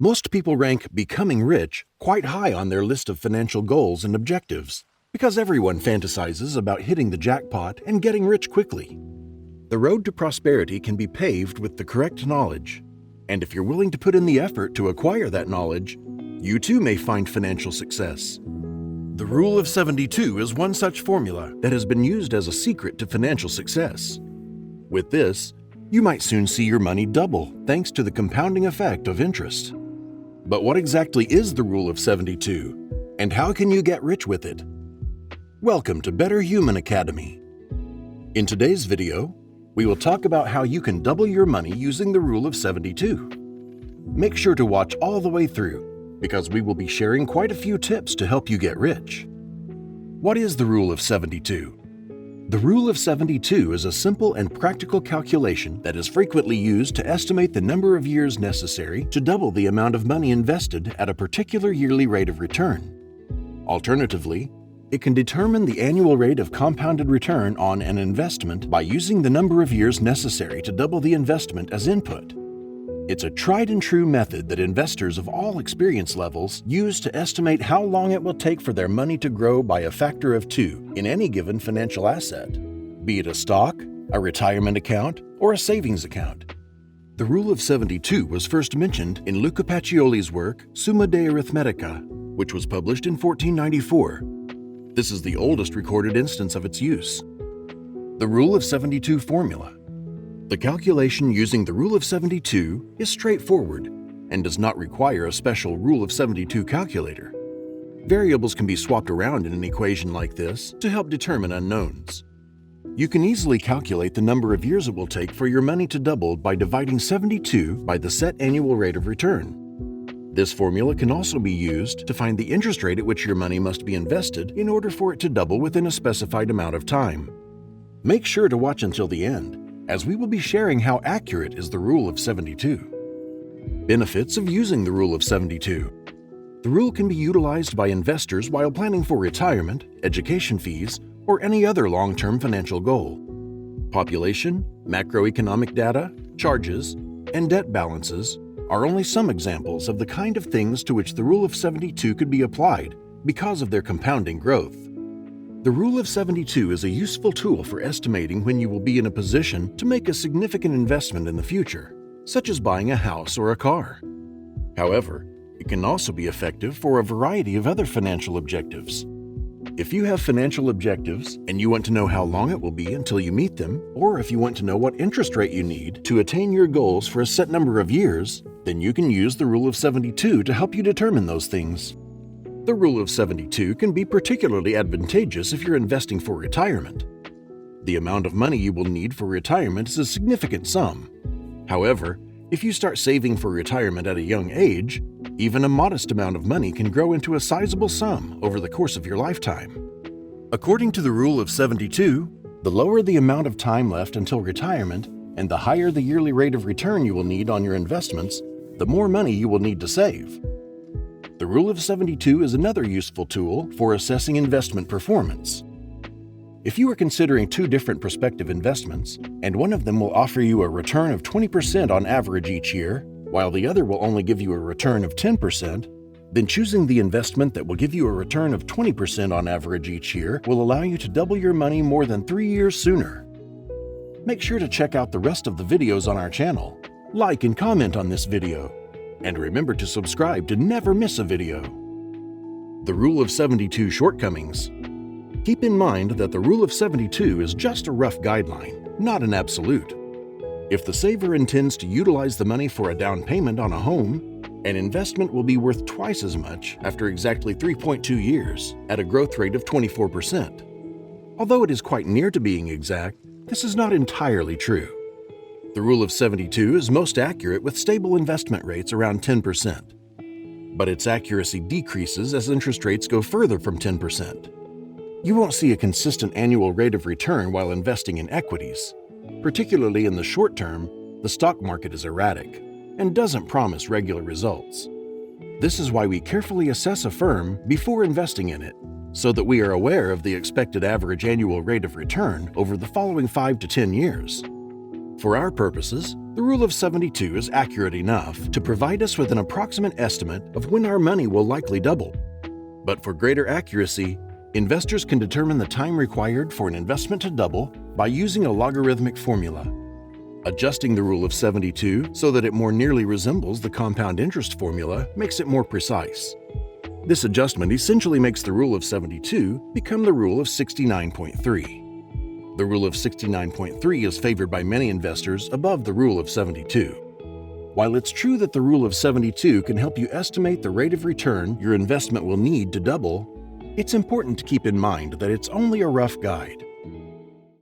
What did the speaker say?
Most people rank becoming rich quite high on their list of financial goals and objectives, because everyone fantasizes about hitting the jackpot and getting rich quickly. The road to prosperity can be paved with the correct knowledge, and if you're willing to put in the effort to acquire that knowledge, you too may find financial success. The Rule of 72 is one such formula that has been used as a secret to financial success. With this, you might soon see your money double thanks to the compounding effect of interest. But what exactly is the Rule of 72, and how can you get rich with it? Welcome to Better Human Academy. In today's video, we will talk about how you can double your money using the Rule of 72. Make sure to watch all the way through, because we will be sharing quite a few tips to help you get rich. What is the Rule of 72? The Rule of 72 is a simple and practical calculation that is frequently used to estimate the number of years necessary to double the amount of money invested at a particular yearly rate of return. Alternatively, it can determine the annual rate of compounded return on an investment by using the number of years necessary to double the investment as input. It's a tried-and-true method that investors of all experience levels use to estimate how long it will take for their money to grow by a factor of 2 in any given financial asset, be it a stock, a retirement account, or a savings account. The Rule of 72 was first mentioned in Luca Pacioli's work Summa de Arithmetica, which was published in 1494. This is the oldest recorded instance of its use. The Rule of 72 formula. The calculation using the Rule of 72 is straightforward and does not require a special Rule of 72 calculator. Variables can be swapped around in an equation like this to help determine unknowns. You can easily calculate the number of years it will take for your money to double by dividing 72 by the set annual rate of return. This formula can also be used to find the interest rate at which your money must be invested in order for it to double within a specified amount of time. Make sure to watch until the end, as we will be sharing how accurate is the Rule of 72. Benefits of using the Rule of 72. The rule can be utilized by investors while planning for retirement, education fees, or any other long-term financial goal. Population, macroeconomic data, charges, and debt balances are only some examples of the kind of things to which the Rule of 72 could be applied because of their compounding growth. The Rule of 72 is a useful tool for estimating when you will be in a position to make a significant investment in the future, such as buying a house or a car. However, it can also be effective for a variety of other financial objectives. If you have financial objectives and you want to know how long it will be until you meet them, or if you want to know what interest rate you need to attain your goals for a set number of years, then you can use the Rule of 72 to help you determine those things. The Rule of 72 can be particularly advantageous if you're investing for retirement. The amount of money you will need for retirement is a significant sum. However, if you start saving for retirement at a young age, even a modest amount of money can grow into a sizable sum over the course of your lifetime. According to the Rule of 72, the lower the amount of time left until retirement and the higher the yearly rate of return you will need on your investments, the more money you will need to save. The Rule of 72 is another useful tool for assessing investment performance. If you are considering two different prospective investments, and one of them will offer you a return of 20% on average each year, while the other will only give you a return of 10%, then choosing the investment that will give you a return of 20% on average each year will allow you to double your money more than 3 years sooner. Make sure to check out the rest of the videos on our channel, like and comment on this video, and remember to subscribe to never miss a video. The Rule of 72 shortcomings. Keep in mind that the Rule of 72 is just a rough guideline, not an absolute. If the saver intends to utilize the money for a down payment on a home, an investment will be worth twice as much after exactly 3.2 years at a growth rate of 24%. Although it is quite near to being exact, this is not entirely true. The Rule of 72 is most accurate with stable investment rates around 10%. But its accuracy decreases as interest rates go further from 10%. You won't see a consistent annual rate of return while investing in equities. Particularly in the short term, the stock market is erratic and doesn't promise regular results. This is why we carefully assess a firm before investing in it, so that we are aware of the expected average annual rate of return over the following 5 to 10 years. For our purposes, The rule of 72 is accurate enough to provide us with an approximate estimate of when our money will likely double. But for greater accuracy, investors can determine the time required for an investment to double by using a logarithmic formula. Adjusting the rule of 72 so that it more nearly resembles the compound interest formula makes it more precise. This adjustment essentially makes the rule of 72 become the rule of 69.3. The rule of 69.3 is favored by many investors above the rule of 72. While it's true that the rule of 72 can help you estimate the rate of return your investment will need to double, it's important to keep in mind that it's only a rough guide.